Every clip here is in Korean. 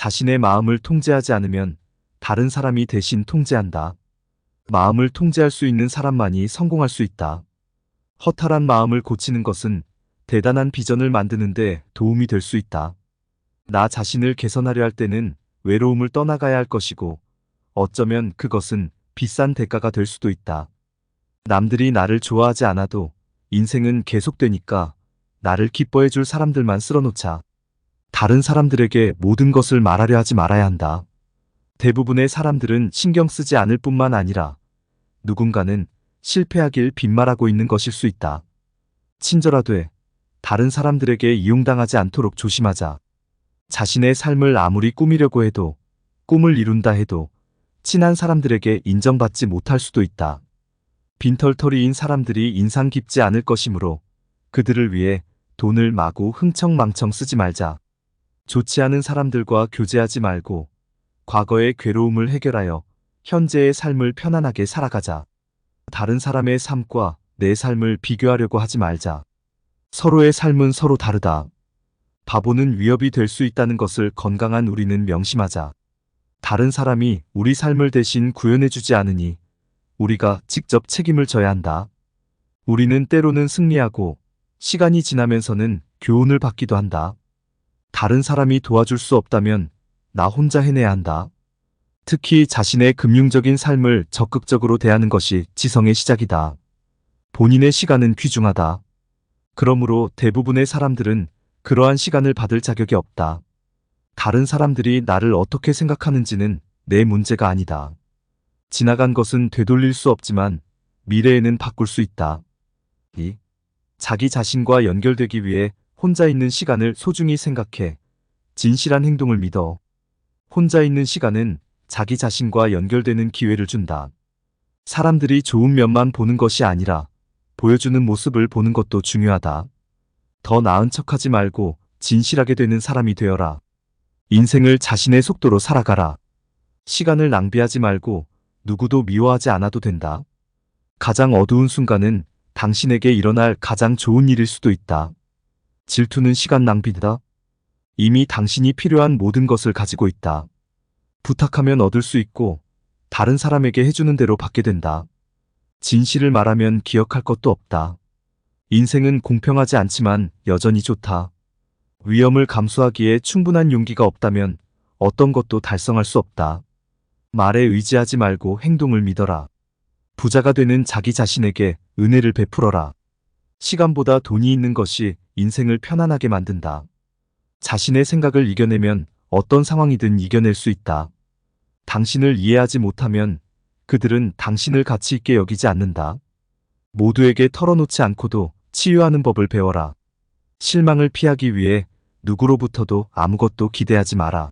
자신의 마음을 통제하지 않으면 다른 사람이 대신 통제한다. 마음을 통제할 수 있는 사람만이 성공할 수 있다. 허탈한 마음을 고치는 것은 대단한 비전을 만드는데 도움이 될 수 있다. 나 자신을 개선하려 할 때는 외로움을 떠나가야 할 것이고, 어쩌면 그것은 비싼 대가가 될 수도 있다. 남들이 나를 좋아하지 않아도 인생은 계속되니까 나를 기뻐해 줄 사람들만 쓸어놓자. 다른 사람들에게 모든 것을 말하려 하지 말아야 한다. 대부분의 사람들은 신경 쓰지 않을 뿐만 아니라 누군가는 실패하길 빈말하고 있는 것일 수 있다. 친절하되 다른 사람들에게 이용당하지 않도록 조심하자. 자신의 삶을 아무리 꾸미려고 해도, 꿈을 이룬다 해도 친한 사람들에게 인정받지 못할 수도 있다. 빈털터리인 사람들이 인상 깊지 않을 것이므로 그들을 위해 돈을 마구 흥청망청 쓰지 말자. 좋지 않은 사람들과 교제하지 말고 과거의 괴로움을 해결하여 현재의 삶을 편안하게 살아가자. 다른 사람의 삶과 내 삶을 비교하려고 하지 말자. 서로의 삶은 서로 다르다. 바보는 위협이 될 수 있다는 것을 건강한 우리는 명심하자. 다른 사람이 우리 삶을 대신 구현해주지 않으니 우리가 직접 책임을 져야 한다. 우리는 때로는 승리하고 시간이 지나면서는 교훈을 받기도 한다. 다른 사람이 도와줄 수 없다면 나 혼자 해내야 한다. 특히 자신의 금융적인 삶을 적극적으로 대하는 것이 지성의 시작이다. 본인의 시간은 귀중하다. 그러므로 대부분의 사람들은 그러한 시간을 받을 자격이 없다. 다른 사람들이 나를 어떻게 생각하는지는 내 문제가 아니다. 지나간 것은 되돌릴 수 없지만 미래에는 바꿀 수 있다. 2. 자기 자신과 연결되기 위해 혼자 있는 시간을 소중히 생각해. 진실한 행동을 믿어. 혼자 있는 시간은 자기 자신과 연결되는 기회를 준다. 사람들이 좋은 면만 보는 것이 아니라 보여주는 모습을 보는 것도 중요하다. 더 나은 척하지 말고 진실하게 되는 사람이 되어라. 인생을 자신의 속도로 살아가라. 시간을 낭비하지 말고 누구도 미워하지 않아도 된다. 가장 어두운 순간은 당신에게 일어날 가장 좋은 일일 수도 있다. 질투는 시간 낭비다. 이미 당신이 필요한 모든 것을 가지고 있다. 부탁하면 얻을 수 있고 다른 사람에게 해주는 대로 받게 된다. 진실을 말하면 기억할 것도 없다. 인생은 공평하지 않지만 여전히 좋다. 위험을 감수하기에 충분한 용기가 없다면 어떤 것도 달성할 수 없다. 말에 의지하지 말고 행동을 믿어라. 부자가 되는 자기 자신에게 은혜를 베풀어라. 시간보다 돈이 있는 것이 인생을 편안하게 만든다. 자신의 생각을 이겨내면 어떤 상황이든 이겨낼 수 있다. 당신을 이해하지 못하면 그들은 당신을 가치 있게 여기지 않는다. 모두에게 털어놓지 않고도 치유하는 법을 배워라. 실망을 피하기 위해 누구로부터도 아무것도 기대하지 마라.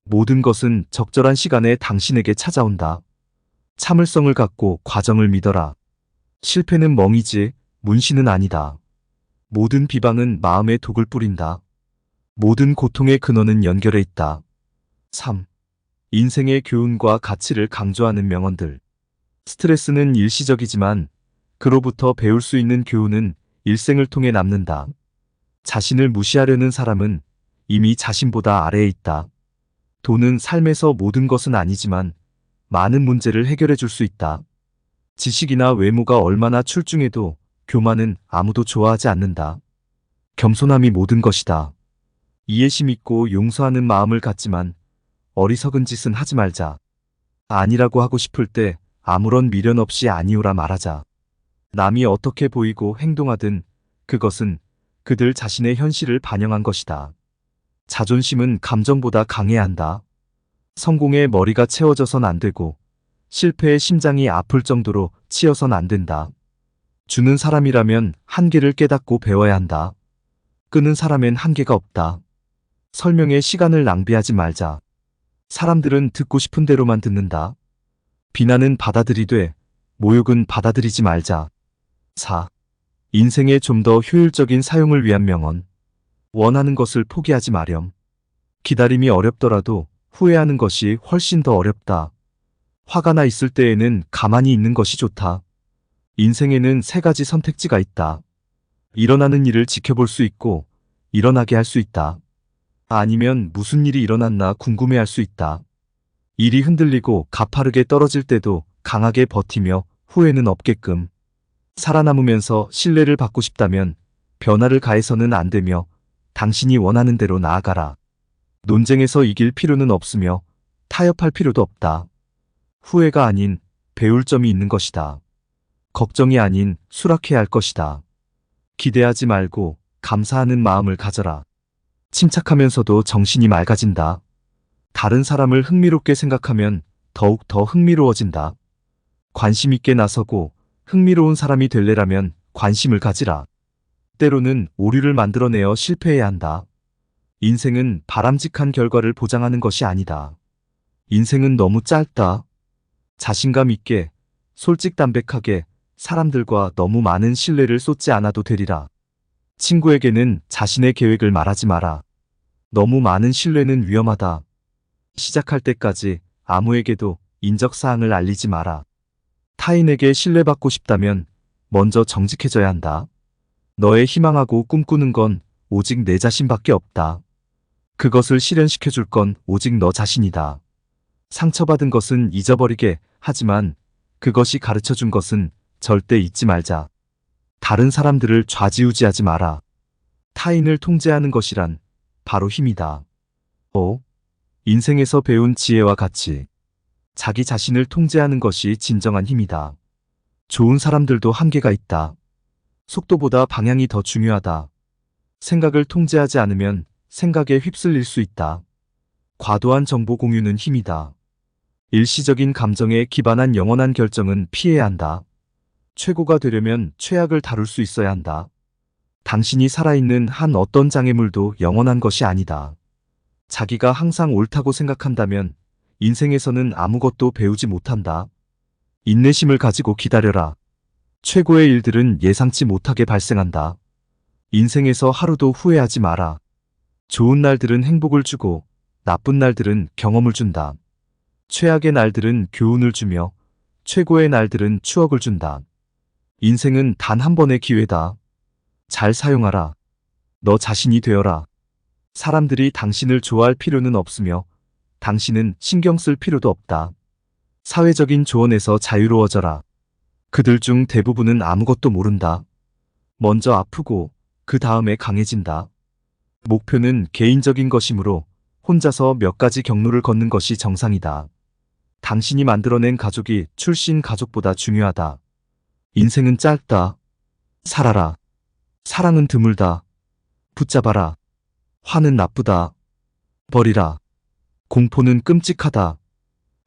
모든 것은 적절한 시간에 당신에게 찾아온다. 참을성을 갖고 과정을 믿어라. 실패는 멍이지 문신은 아니다. 모든 비방은 마음에 독을 뿌린다. 모든 고통의 근원은 연결해 있다. 3. 인생의 교훈과 가치를 강조하는 명언들. 스트레스는 일시적이지만 그로부터 배울 수 있는 교훈은 일생을 통해 남는다. 자신을 무시하려는 사람은 이미 자신보다 아래에 있다. 돈은 삶에서 모든 것은 아니지만 많은 문제를 해결해 줄 수 있다. 지식이나 외모가 얼마나 출중해도 교만은 아무도 좋아하지 않는다. 겸손함이 모든 것이다. 이해심 있고 용서하는 마음을 갖지만 어리석은 짓은 하지 말자. 아니라고 하고 싶을 때 아무런 미련 없이 아니오라 말하자. 남이 어떻게 보이고 행동하든 그것은 그들 자신의 현실을 반영한 것이다. 자존심은 감정보다 강해야 한다. 성공에 머리가 채워져선 안 되고 실패에 심장이 아플 정도로 치여선 안 된다. 주는 사람이라면 한계를 깨닫고 배워야 한다. 끄는 사람엔 한계가 없다. 설명에 시간을 낭비하지 말자. 사람들은 듣고 싶은 대로만 듣는다. 비난은 받아들이되 모욕은 받아들이지 말자. 4. 인생의 좀 더 효율적인 사용을 위한 명언. 원하는 것을 포기하지 마렴. 기다림이 어렵더라도 후회하는 것이 훨씬 더 어렵다. 화가 나 있을 때에는 가만히 있는 것이 좋다. 인생에는 3가지 선택지가 있다. 일어나는 일을 지켜볼 수 있고 일어나게 할 수 있다. 아니면 무슨 일이 일어났나 궁금해할 수 있다. 일이 흔들리고 가파르게 떨어질 때도 강하게 버티며 후회는 없게끔 살아남으면서 신뢰를 받고 싶다면 변화를 가해서는 안 되며 당신이 원하는 대로 나아가라. 논쟁에서 이길 필요는 없으며 타협할 필요도 없다. 후회가 아닌 배울 점이 있는 것이다. 걱정이 아닌 수락해야 할 것이다. 기대하지 말고 감사하는 마음을 가져라. 침착하면서도 정신이 맑아진다. 다른 사람을 흥미롭게 생각하면 더욱 더 흥미로워진다. 관심 있게 나서고 흥미로운 사람이 될래라면 관심을 가지라. 때로는 오류를 만들어내어 실패해야 한다. 인생은 바람직한 결과를 보장하는 것이 아니다. 인생은 너무 짧다. 자신감 있게, 솔직담백하게 사람들과 너무 많은 신뢰를 쏟지 않아도 되리라. 친구에게는 자신의 계획을 말하지 마라. 너무 많은 신뢰는 위험하다. 시작할 때까지 아무에게도 인적사항을 알리지 마라. 타인에게 신뢰받고 싶다면 먼저 정직해져야 한다. 너의 희망하고 꿈꾸는 건 오직 내 자신밖에 없다. 그것을 실현시켜줄 건 오직 너 자신이다. 상처받은 것은 잊어버리게 하지만 그것이 가르쳐준 것은 절대 잊지 말자. 다른 사람들을 좌지우지하지 마라. 타인을 통제하는 것이란 바로 힘이다. 인생에서 배운 지혜와 같이 자기 자신을 통제하는 것이 진정한 힘이다. 좋은 사람들도 한계가 있다. 속도보다 방향이 더 중요하다. 생각을 통제하지 않으면 생각에 휩쓸릴 수 있다. 과도한 정보 공유는 힘이다. 일시적인 감정에 기반한 영원한 결정은 피해야 한다. 최고가 되려면 최악을 다룰 수 있어야 한다. 당신이 살아있는 한 어떤 장애물도 영원한 것이 아니다. 자기가 항상 옳다고 생각한다면 인생에서는 아무것도 배우지 못한다. 인내심을 가지고 기다려라. 최고의 일들은 예상치 못하게 발생한다. 인생에서 하루도 후회하지 마라. 좋은 날들은 행복을 주고 나쁜 날들은 경험을 준다. 최악의 날들은 교훈을 주며 최고의 날들은 추억을 준다. 인생은 단 한 번의 기회다. 잘 사용하라. 너 자신이 되어라. 사람들이 당신을 좋아할 필요는 없으며 당신은 신경 쓸 필요도 없다. 사회적인 조언에서 자유로워져라. 그들 중 대부분은 아무것도 모른다. 먼저 아프고 그 다음에 강해진다. 목표는 개인적인 것이므로 혼자서 몇 가지 경로를 걷는 것이 정상이다. 당신이 만들어낸 가족이 출신 가족보다 중요하다. 인생은 짧다. 살아라. 사랑은 드물다. 붙잡아라. 화는 나쁘다. 버리라. 공포는 끔찍하다.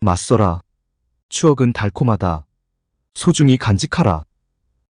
맞서라. 추억은 달콤하다. 소중히 간직하라.